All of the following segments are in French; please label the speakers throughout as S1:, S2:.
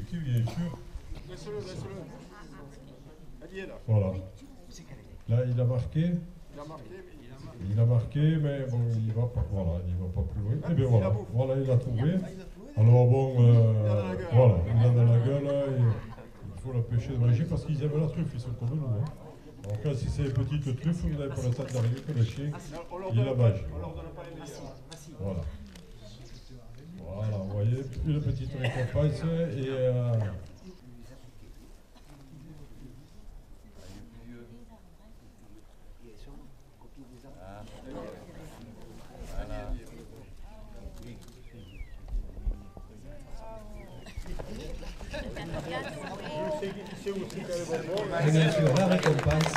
S1: expliquer, bien sûr.
S2: Laisse-le. Elle y est là.
S1: Voilà. Là, il a marqué. Il a marqué, mais bon, il va pas. Voilà, il va pas plus loin. Et bien voilà. Voilà, il a trouvé. Alors bon, voilà, il a dans la gueule. Il faut l'empêcher de manger parce qu'ils aiment la truffe, ils sont comme nous. Hein. Alors quand si c'est une petite truffe, vous n'avez pas le temps d'arriver que le chien, il la mange. Voilà. Voilà, vous voyez, une petite récompense et...
S3: Et bien sûr, la récompense.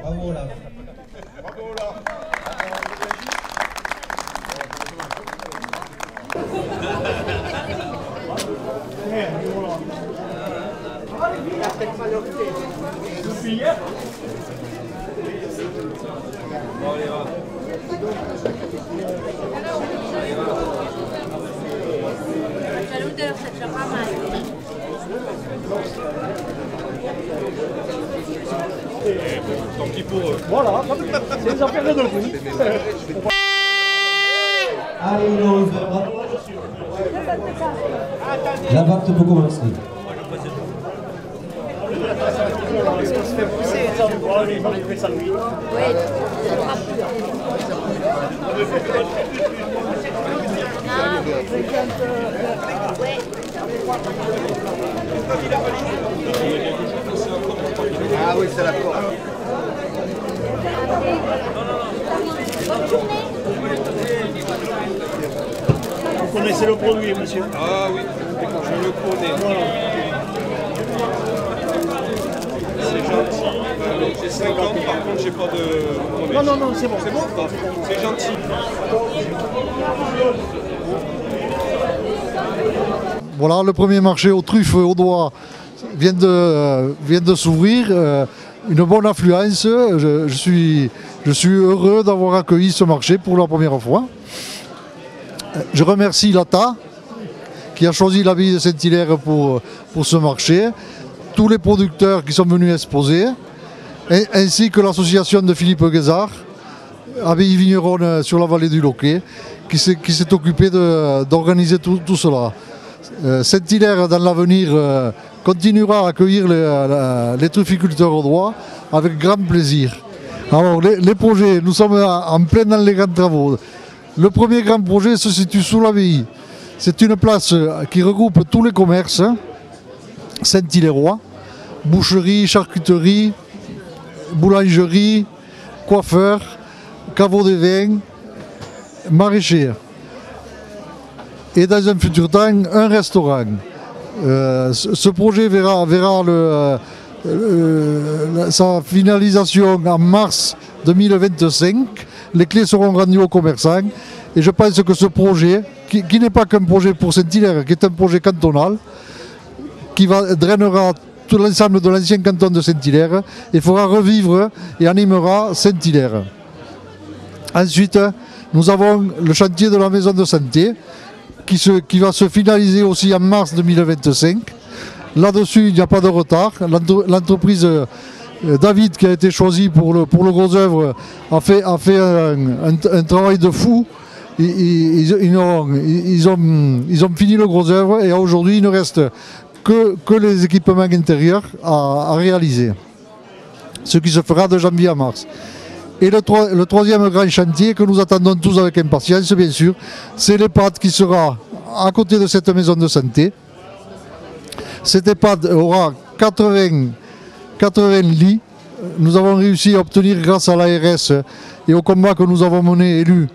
S3: Bravo là.
S2: Bravo là.
S1: Tant pis pour eux.
S4: Voilà, c'est les affaires de vous.
S3: Allez, Rose, la vente peut commencer.
S4: Est-ce qu'on se fait pousser? Il va lever ça lui.
S5: Oui.
S2: Ah oui, c'est la corde.
S4: Vous connaissez le produit, monsieur?
S2: Ah oui, je le connais.
S4: Voilà.
S2: C'est gentil. J'ai 5 ans, par contre, j'ai pas de...
S4: Non, c'est bon.
S2: C'est bon? C'est gentil.
S6: Voilà, le premier marché aux truffes audois vient de s'ouvrir. Une bonne affluence. Je suis heureux d'avoir accueilli ce marché pour la première fois. Je remercie l'ATA qui a choisi la ville de Saint-Hilaire pour ce marché, tous les producteurs qui sont venus exposer, ainsi que l'association de Philippe Guézard, abbaye vigneronne sur la vallée du Loquet, qui s'est occupé d'organiser tout cela. Saint-Hilaire, dans l'avenir, continuera à accueillir les trufficulteurs audois avec grand plaisir. Alors, les projets, nous sommes en plein dans les grands travaux. Le premier grand projet se situe sous l'abbaye. C'est une place qui regroupe tous les commerces saint-hilarois, boucherie, charcuterie, boulangerie, coiffeur, caveau de vin, maraîcher. Et dans un futur temps, un restaurant. Ce projet verra sa finalisation en mars 2025. Les clés seront rendues aux commerçants. Et je pense que ce projet, qui n'est pas qu'un projet pour Saint-Hilaire, qui est un projet cantonal, qui drainera tout l'ensemble de l'ancien canton de Saint-Hilaire et fera revivre et animera Saint-Hilaire. Ensuite, nous avons le chantier de la maison de santé, qui va se finaliser aussi en mars 2025. Là-dessus, il n'y a pas de retard. L'entreprise David, qui a été choisie pour le gros œuvre, a fait un travail de fou. Ils ont fini le gros œuvre et aujourd'hui, il ne reste que les équipements intérieurs à réaliser. Ce qui se fera de janvier à mars. Et le troisième grand chantier que nous attendons tous avec impatience, bien sûr, c'est l'EHPAD qui sera à côté de cette maison de santé. Cette EHPAD aura 80 lits. Nous avons réussi à obtenir, grâce à l'ARS et au combat que nous avons mené, élu,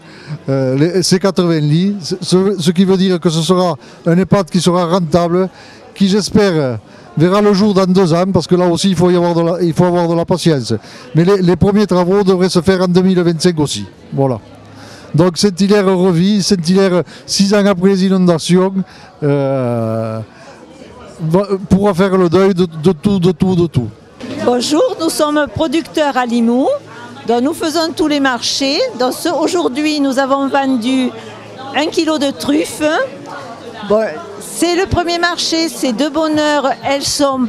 S6: ces 80 lits. Ce qui veut dire que ce sera un EHPAD qui sera rentable, qui, j'espère, verra le jour dans 2 ans, parce que là aussi il faut avoir de la patience. Mais les premiers travaux devraient se faire en 2025 aussi. Voilà. Donc Saint-Hilaire revit, Saint-Hilaire 6 ans après les inondations pourra faire le deuil de tout.
S5: Bonjour, nous sommes producteurs à Limoux, donc nous faisons tous les marchés. Aujourd'hui nous avons vendu 1 kilo de truffes. Bon, c'est le premier marché, c'est de bonne heure, elles sont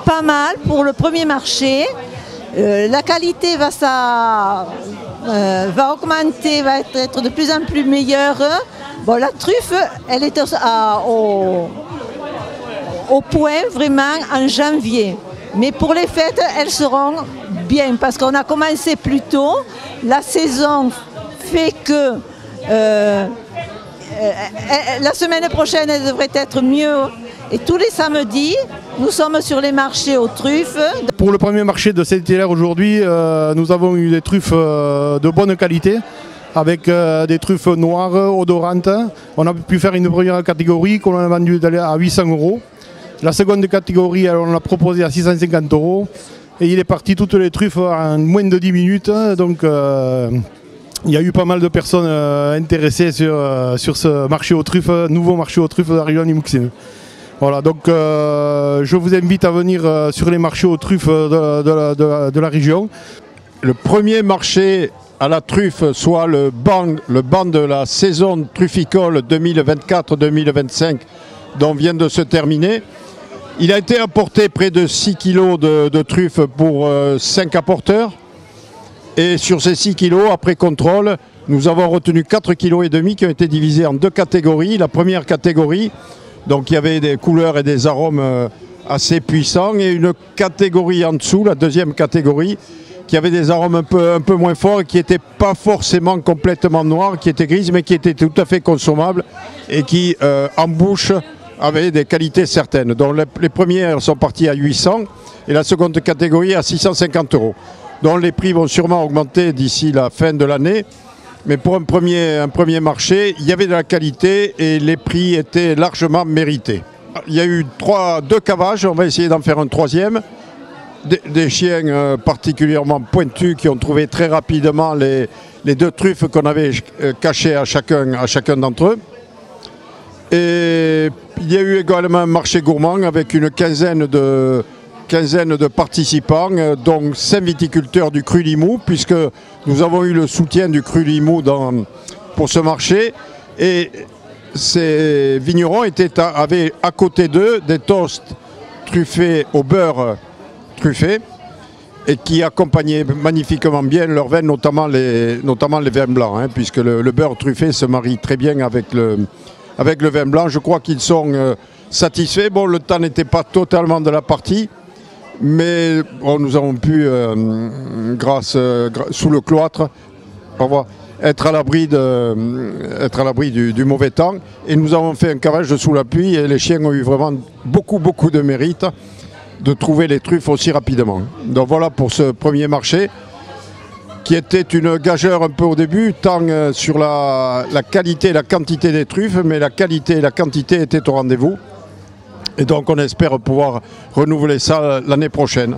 S5: pas mal pour le premier marché. La qualité va augmenter, va être de plus en plus meilleure. Bon, la truffe, elle est au point vraiment en janvier. Mais pour les fêtes, elles seront bien parce qu'on a commencé plus tôt. La saison fait que la semaine prochaine, elle devrait être mieux. Et tous les samedis, nous sommes sur les marchés aux truffes.
S7: Pour le premier marché de Saint-Hilaire aujourd'hui, nous avons eu des truffes de bonne qualité, avec des truffes noires, odorantes. On a pu faire une première catégorie qu'on a vendue à 800 €. La seconde catégorie, on l'a proposée à 650 €. Et il est parti toutes les truffes en moins de 10 minutes. Donc il y a eu pas mal de personnes intéressées sur ce marché aux truffes, nouveau marché aux truffes de la région Limoux-Xine. Voilà, donc je vous invite à venir sur les marchés aux truffes de la région.
S8: Le premier marché à la truffe, soit le banc de la saison trufficole 2024-2025 dont vient de se terminer, il a été apporté près de 6 kg de truffes pour 5 apporteurs. Et sur ces 6 kg, après contrôle, nous avons retenu 4,5 kg qui ont été divisés en 2 catégories. La première catégorie, donc il y avait des couleurs et des arômes assez puissants, et une catégorie en dessous, la deuxième catégorie, qui avait des arômes un peu moins forts, qui n'étaient pas forcément complètement noirs, qui étaient grises, mais qui étaient tout à fait consommables et qui, en bouche, avaient des qualités certaines. Donc les premières sont parties à 800 et la seconde catégorie à 650 €. Donc les prix vont sûrement augmenter d'ici la fin de l'année. Mais pour un premier marché, il y avait de la qualité et les prix étaient largement mérités. Il y a eu 2 cavages, on va essayer d'en faire un troisième. Des chiens particulièrement pointus qui ont trouvé très rapidement les 2 truffes qu'on avait cachées à chacun d'entre eux. Et il y a eu également un marché gourmand avec une quinzaine de participants, dont 5 viticulteurs du Cru Limoux, puisque nous avons eu le soutien du Cru Limoux pour ce marché. Et ces vignerons avaient à côté d'eux des toasts truffés au beurre truffé et qui accompagnaient magnifiquement bien leurs vins, notamment les vins blancs, hein, puisque le beurre truffé se marie très bien avec le vin blanc. Je crois qu'ils sont satisfaits. Bon, le temps n'était pas totalement de la partie, mais nous avons pu, sous le cloître, être à l'abri du mauvais temps. Et nous avons fait un cavage sous la pluie et les chiens ont eu vraiment beaucoup de mérite de trouver les truffes aussi rapidement. Donc voilà pour ce premier marché, qui était une gageure un peu au début, tant sur la qualité et la quantité des truffes, mais la qualité et la quantité étaient au rendez-vous. Et donc on espère pouvoir renouveler ça l'année prochaine.